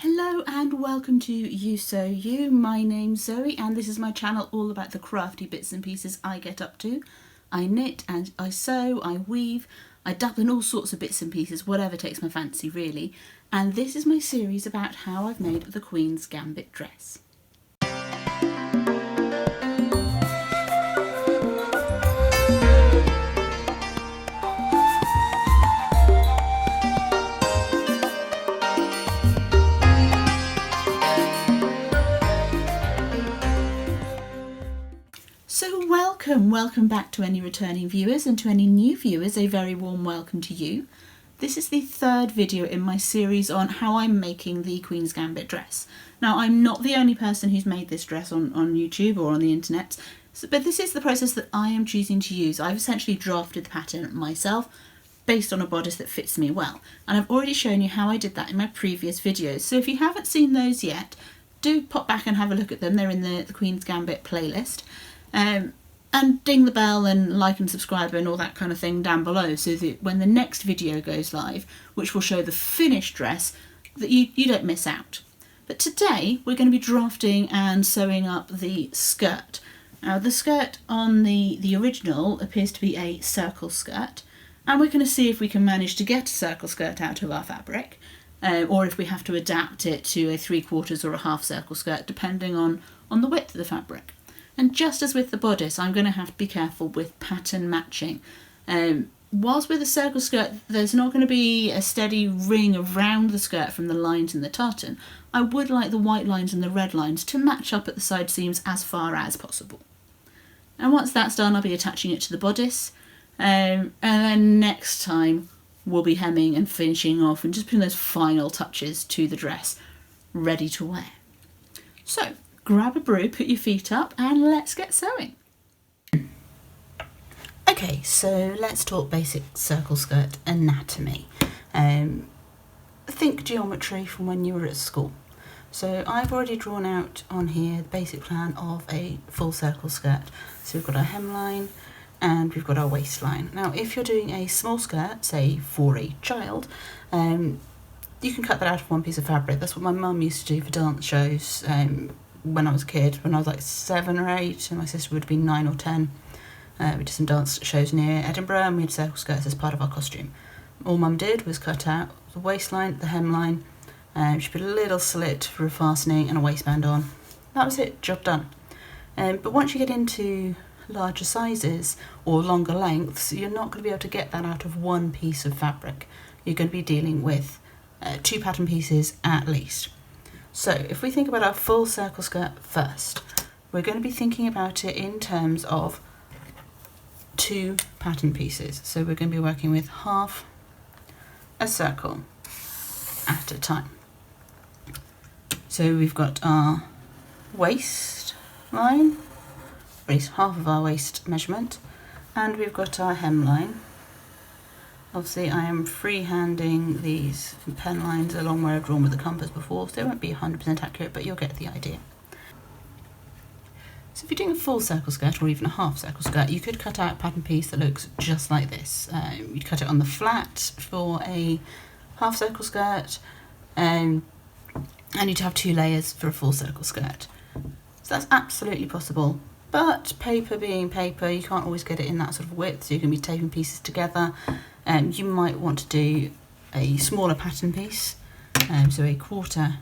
Hello and welcome to You Sew You. My name's Zoe and this is my channel all about the crafty bits and pieces I get up to. I knit and I sew, I weave, I dabble in all sorts of bits and pieces, whatever takes my fancy really. And this is my series about how I've made the Queen's Gambit dress. So welcome back to any returning viewers, and to any new viewers a very warm welcome to you. This is the third video in my series on how I'm making the Queen's Gambit dress. Now I'm not the only person who's made this dress on YouTube or on the internet, but this is the process that I am choosing to use. I've essentially drafted the pattern myself based on a bodice that fits me well, and I've already shown you how I did that in my previous videos, so if you haven't seen those yet, do pop back and have a look at them. They're in the Queen's Gambit playlist. And ding the bell and like and subscribe and all that kind of thing down below, so that when the next video goes live, which will show the finished dress, that you don't miss out. But today we're going to be drafting and sewing up the skirt. Now the skirt on the original appears to be a circle skirt, and we're going to see if we can manage to get a circle skirt out of our fabric, or if we have to adapt it to a 3/4 or a half circle skirt depending on the width of the fabric. And just as with the bodice, I'm going to have to be careful with pattern matching. Whilst with a circle skirt, there's not going to be a steady ring around the skirt from the lines in the tartan. I would like the white lines and the red lines to match up at the side seams as far as possible. And once that's done, I'll be attaching it to the bodice. And then next time, we'll be hemming and finishing off and just putting those final touches to the dress, ready to wear. So, grab a brew, put your feet up, and let's get sewing. Okay, so let's talk basic circle skirt anatomy. Think geometry from when you were at school. So I've already drawn out on here the basic plan of a full circle skirt. So we've got our hemline and we've got our waistline. Now if you're doing a small skirt, say for a child, you can cut that out of one piece of fabric. That's what my mum used to do for dance shows. When I was a kid, when I was like 7 or 8, and my sister would have been 9 or 10. We did some dance shows near Edinburgh and we had circle skirts as part of our costume. All Mum did was cut out the waistline, the hemline, she put a little slit for a fastening and a waistband on. That was it, job done. But once you get into larger sizes or longer lengths, you're not going to be able to get that out of one piece of fabric. You're going to be dealing with 2 pattern pieces at least. So if we think about our full circle skirt first, we're going to be thinking about it in terms of 2 pattern pieces. So we're going to be working with half a circle at a time. So we've got our waist line, or at least half of our waist measurement, and we've got our hemline. Obviously I am freehanding these pen lines along where I've drawn with the compass before, so they won't be 100% accurate, but you'll get the idea. So if you're doing a full circle skirt or even a half circle skirt, you could cut out a pattern piece that looks just like this. You'd cut it on the flat for a half circle skirt, and you'd have 2 layers for a full circle skirt. So that's absolutely possible. But paper being paper, you can't always get it in that sort of width, so you can be taping pieces together. You might want to do a smaller pattern piece, so a 1/4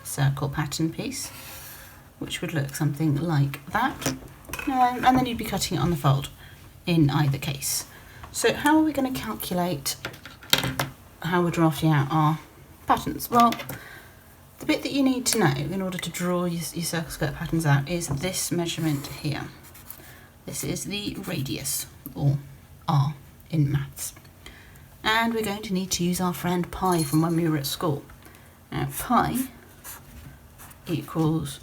circle pattern piece, which would look something like that. And then you'd be cutting it on the fold in either case. So how are we going to calculate how we're drafting out our patterns? Well, the bit that you need to know in order to draw your circle skirt patterns out is this measurement here. This is the radius, or R in maths. And we're going to need to use our friend pi from when we were at school. Now pi equals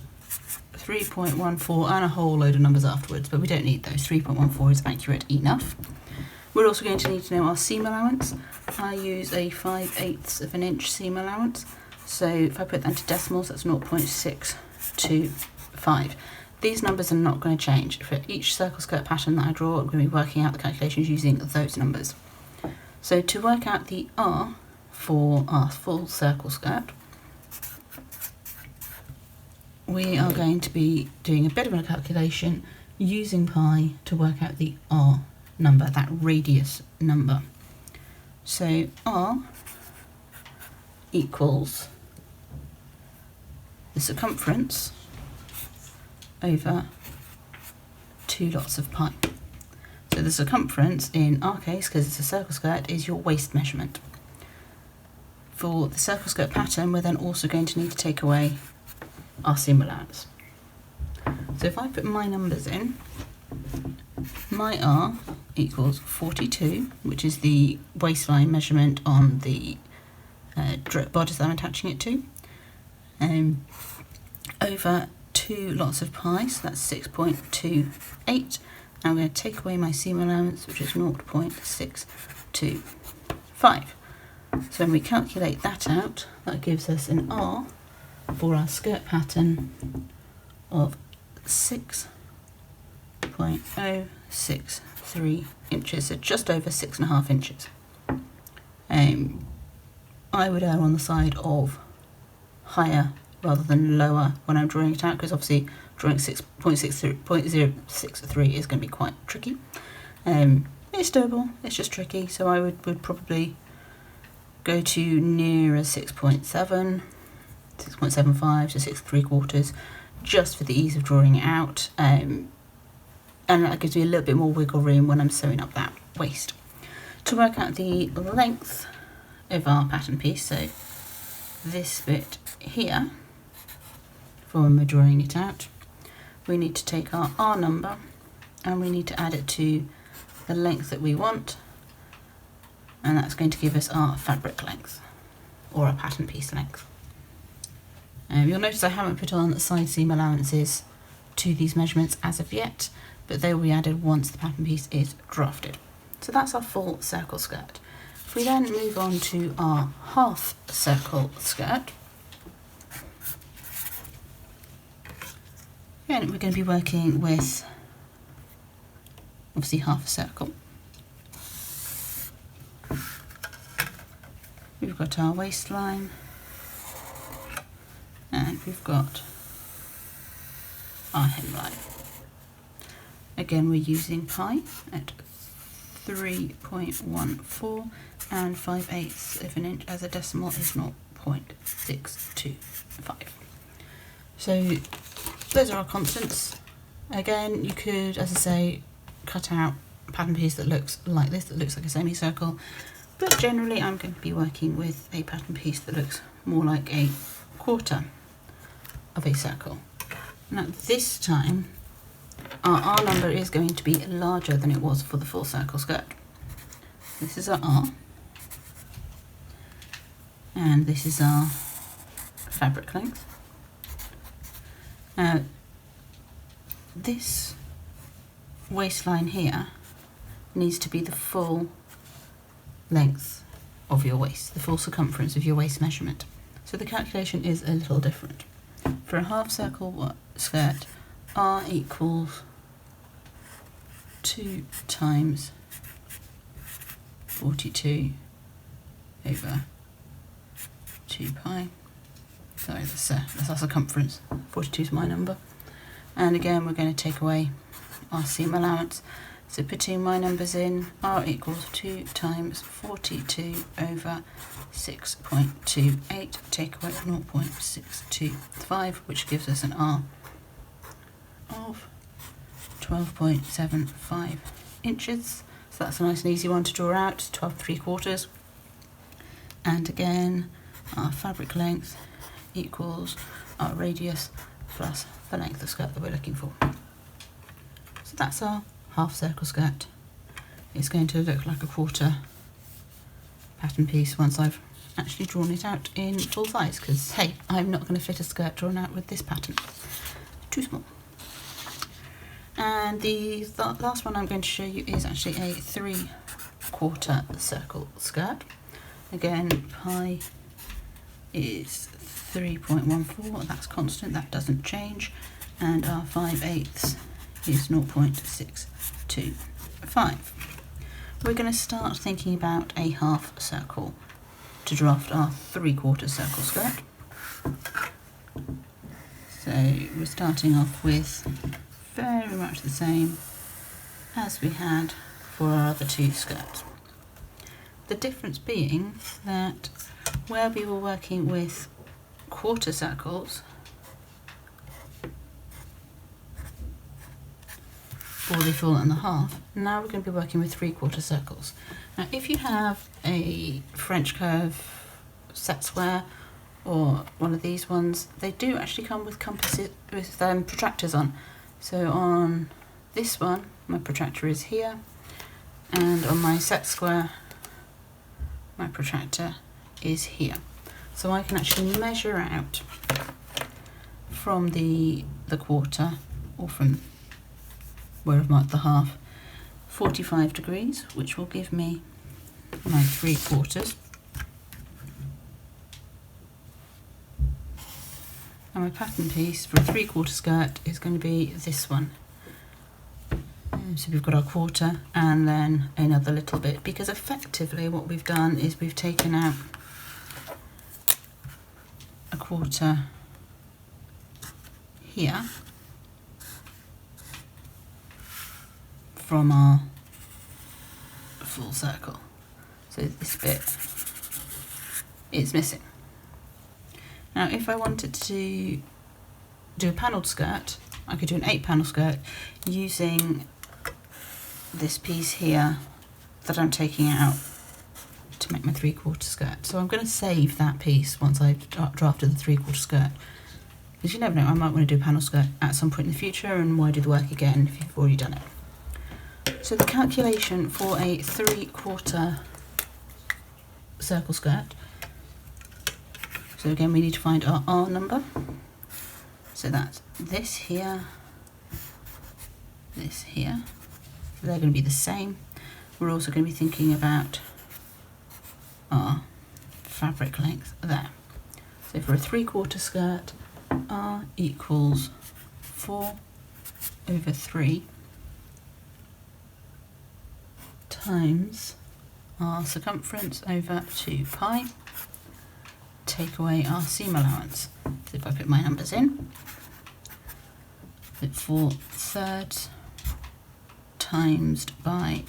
3.14 and a whole load of numbers afterwards, but we don't need those. 3.14 is accurate enough. We're also going to need to know our seam allowance. I use a 5/8 of an inch seam allowance. So if I put that into decimals, that's 0.625. These numbers are not going to change. For each circle skirt pattern that I draw, I'm going to be working out the calculations using those numbers. So to work out the R for our full circle skirt, we are going to be doing a bit of a calculation using pi to work out the R number, that radius number. So R equals the circumference over 2 lots of pi. So the circumference in our case, because it's a circle skirt, is your waist measurement. For the circle skirt pattern, we're then also going to need to take away our seam allowance. So if I put my numbers in, my R equals 42, which is the waistline measurement on the bodice that I'm attaching it to, over 2 lots of pi, so that's 6.28. Now I'm going to take away my seam allowance, which is 0.625. So when we calculate that out, that gives us an R for our skirt pattern of 6.063 inches, so just over 6.5 inches. I would err on the side of higher rather than lower when I'm drawing it out, because obviously drawing 0.63 is going to be quite tricky. It's doable, it's just tricky, so I would probably go to nearer 6.7, 6.75 to 6.75, just for the ease of drawing it out, and that gives me a little bit more wiggle room when I'm sewing up that waist. To work out the length of our pattern piece, so this bit here, for when we're drawing it out, we need to take our R number and we need to add it to the length that we want, and that's going to give us our fabric length, or our pattern piece length. You'll notice I haven't put on side seam allowances to these measurements as of yet, but they will be added once the pattern piece is drafted. So that's our full circle skirt. If we then move on to our half circle skirt, and we're going to be working with obviously half a circle. We've got our waistline, and we've got our hemline. Again, we're using pi at 3.14, and 5/8 of an inch as a decimal is 0.625. So those are our constants. Again, you could, as I say, cut out a pattern piece that looks like this, that looks like a semicircle, but generally I'm going to be working with a pattern piece that looks more like a quarter of a circle. Now this time our R number is going to be larger than it was for the full circle skirt. This is our R, and this is our fabric length. Now this waistline here needs to be the full length of your waist, the full circumference of your waist measurement. So the calculation is a little different. For a half circle skirt, R equals 2 times 42 over 2 pi. Sorry, that's our circumference. 42 is my number. And again, we're going to take away our seam allowance. So putting my numbers in, R equals 2 times 42 over 6.28, take away 0.625, which gives us an R of 12.75 inches. So that's a nice and easy one to draw out, 12.75. And again, our fabric length equals our radius plus the length of skirt that we're looking for. So that's our half circle skirt. It's going to look like a quarter pattern piece once I've actually drawn it out in full size, because hey, I'm not going to fit a skirt drawn out with this pattern. Too small. And the last one I'm going to show you is actually a 3/4 circle skirt. Again, pi is 3.14, that's constant, that doesn't change, and our 5/8 is 0.625. We're going to start thinking about a half circle to draft our 3/4 circle skirt. So we're starting off with very much the same as we had for our other two skirts. The difference being that where we were working with quarter circles for the full and the half, now we're going to be working with 3/4 circles. Now if you have a French curve set square or one of these ones, they do actually come with compasses with protractors on. So on this one my protractor is here, and on my set square my protractor is here. So I can actually measure out from the quarter, or from where I've marked the half, 45 degrees, which will give me my 3/4. And my pattern piece for a 3/4 skirt is going to be this one. So we've got our quarter and then another little bit, because effectively what we've done is we've taken out a quarter here from our full circle. So this bit is missing. Now if I wanted to do a panelled skirt, I could do an 8-panel skirt using this piece here that I'm taking out to make my 3/4 skirt. So I'm going to save that piece once I've drafted the 3/4 skirt, because you never know, I might want to do a panel skirt at some point in the future, and why do the work again if you've already done it. So the calculation for a 3/4 circle skirt, so again we need to find our R number. So that's this here, this here. They're going to be the same. We're also going to be thinking about our fabric length there. So for a 3/4 skirt, R equals 4/3 times our circumference over 2 pi, take away our seam allowance. So if I put my numbers in, 4/3 times by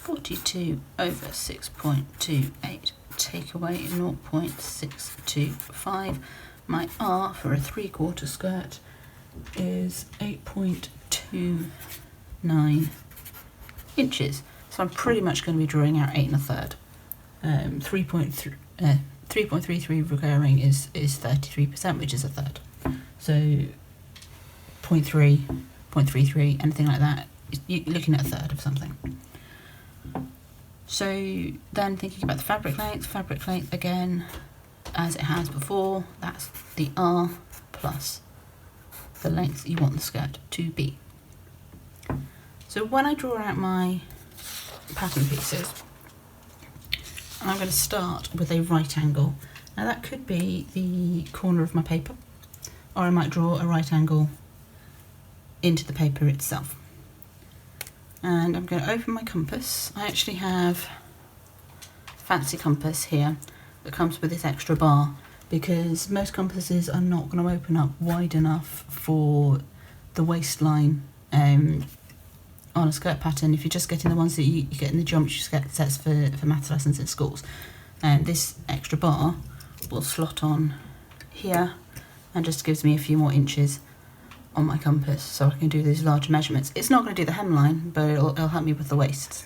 42/6.28, take away 0.625. My R for a 3/4 skirt is 8.29 inches. So I'm pretty much going to be drawing out 8 1/3. 3.33 recurring is 33%, which is 1/3. So 0.3, 0.33, anything like that, you're looking at 1/3 of something. So then thinking about the fabric length again, as it has before, that's the R plus the length you want the skirt to be. So when I draw out my pattern pieces, I'm going to start with a right angle. Now that could be the corner of my paper, or I might draw a right angle into the paper itself. And I'm going to open my compass. I actually have a fancy compass here that comes with this extra bar, because most compasses are not going to open up wide enough for the waistline on a skirt pattern. If you're just getting the ones that you get in the geometry sets for maths lessons in schools, this extra bar will slot on here and just gives me a few more inches on my compass, so I can do these larger measurements. It's not going to do the hemline, but it'll help me with the waists.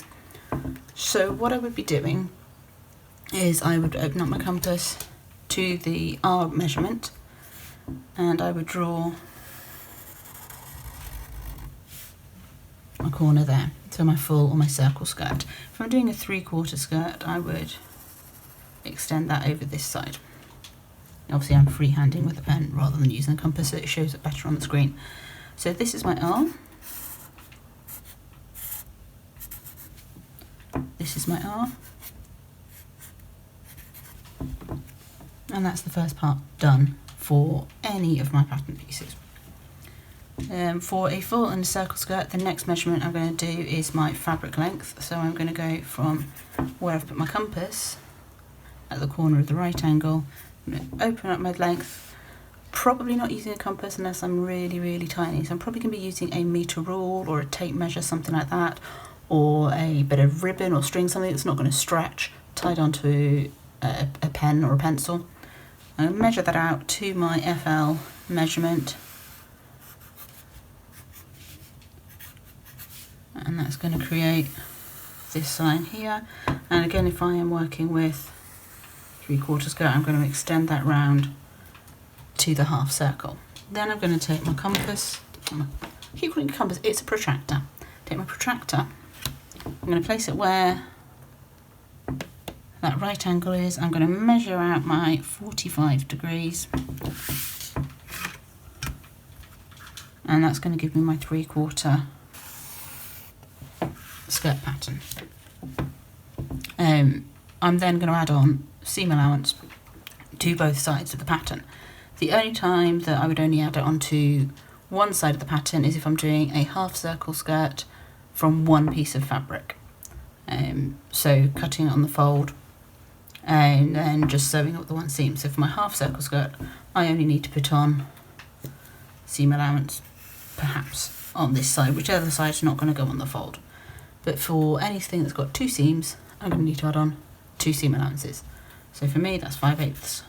So what I would be doing is I would open up my compass to the R measurement, and I would draw my corner there, so my full or my circle skirt. If I'm doing a 3/4 skirt, I would extend that over this side. Obviously I'm freehanding with a pen rather than using a compass, so it shows it better on the screen. So this is my R, this is my R, and that's the first part done for any of my pattern pieces. For a full and a circle skirt, the next measurement I'm going to do is my fabric length. So I'm going to go from where I've put my compass at the corner of the right angle. I'm going to open up my length, probably not using a compass unless I'm really, really tiny. So I'm probably going to be using a metre rule or a tape measure, something like that, or a bit of ribbon or string, something that's not going to stretch, tied onto a pen or a pencil. I'll measure that out to my FL measurement. And that's going to create this line here. And again, if I am working with 3/4 skirt, I'm going to extend that round to the half circle. Then I'm going to take my compass. I keep calling it a compass, it's a protractor. Take my protractor, I'm going to place it where that right angle is. I'm going to measure out my 45 degrees. And that's going to give me my 3/4 skirt pattern. I'm then going to add on seam allowance to both sides of the pattern. The only time that I would only add it onto one side of the pattern is if I'm doing a half circle skirt from one piece of fabric. So cutting it on the fold and then just sewing up the one seam. So for my half circle skirt, I only need to put on seam allowance, perhaps on this side, whichever side is not going to go on the fold. But for anything that's got two seams, I'm going to need to add on 2 seam allowances. So for me, that's 5/8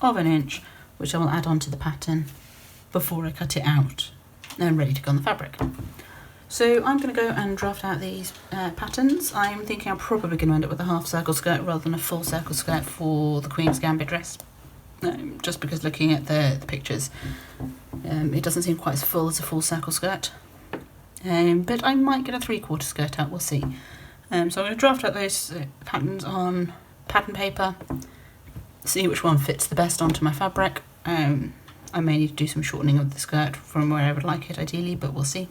of an inch, which I will add on to the pattern before I cut it out and ready to go on the fabric. So I'm going to go and draft out these patterns. I'm thinking I'm probably going to end up with a half circle skirt rather than a full circle skirt for the Queen's Gambit dress. Just because looking at the pictures, it doesn't seem quite as full as a full circle skirt. But I might get a 3/4 skirt out, we'll see. So I'm going to draft out those patterns on pattern paper, see which one fits the best onto my fabric. I may need to do some shortening of the skirt from where I would like it ideally, but we'll see.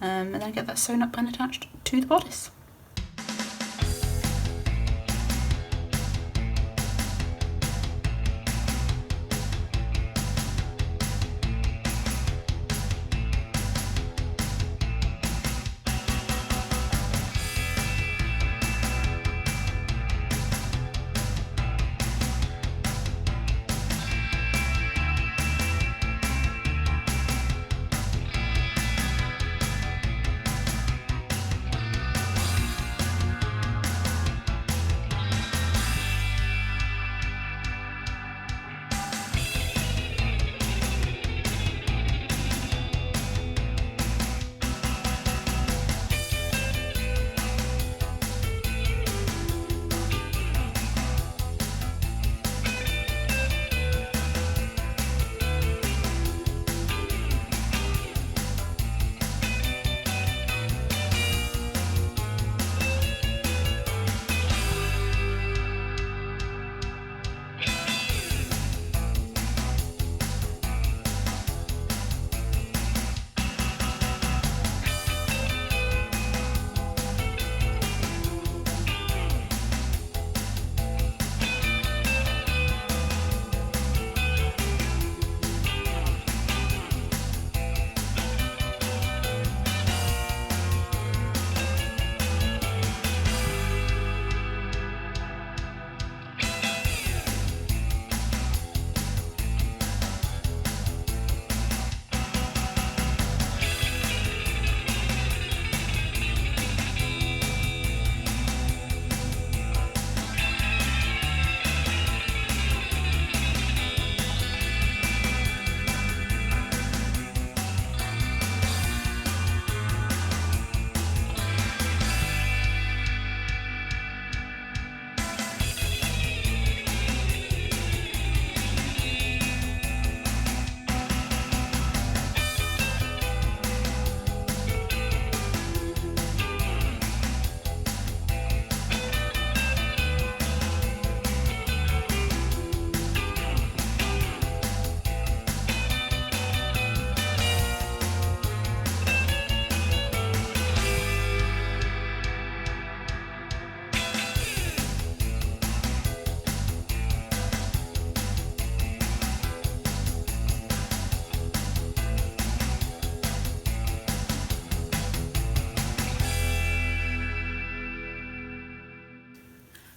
And then get that sewn up and attached to the bodice.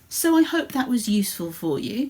So I hope that was useful for you.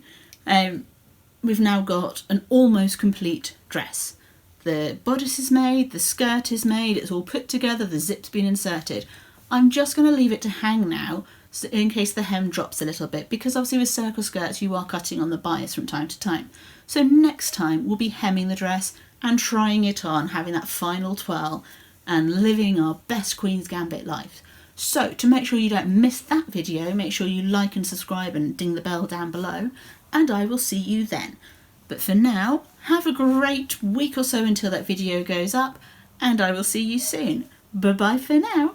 we've now got an almost complete dress. The bodice is made, the skirt is made, it's all put together, the zip's been inserted. I'm just going to leave it to hang now in case the hem drops a little bit, because obviously with circle skirts you are cutting on the bias from time to time. So next time we'll be hemming the dress and trying it on, having that final twirl and living our best Queen's Gambit life. So to make sure you don't miss that video, make sure you like and subscribe and ding the bell down below, and I will see you then. But for now, have a great week or so until that video goes up, and I will see you soon. Bye bye for now.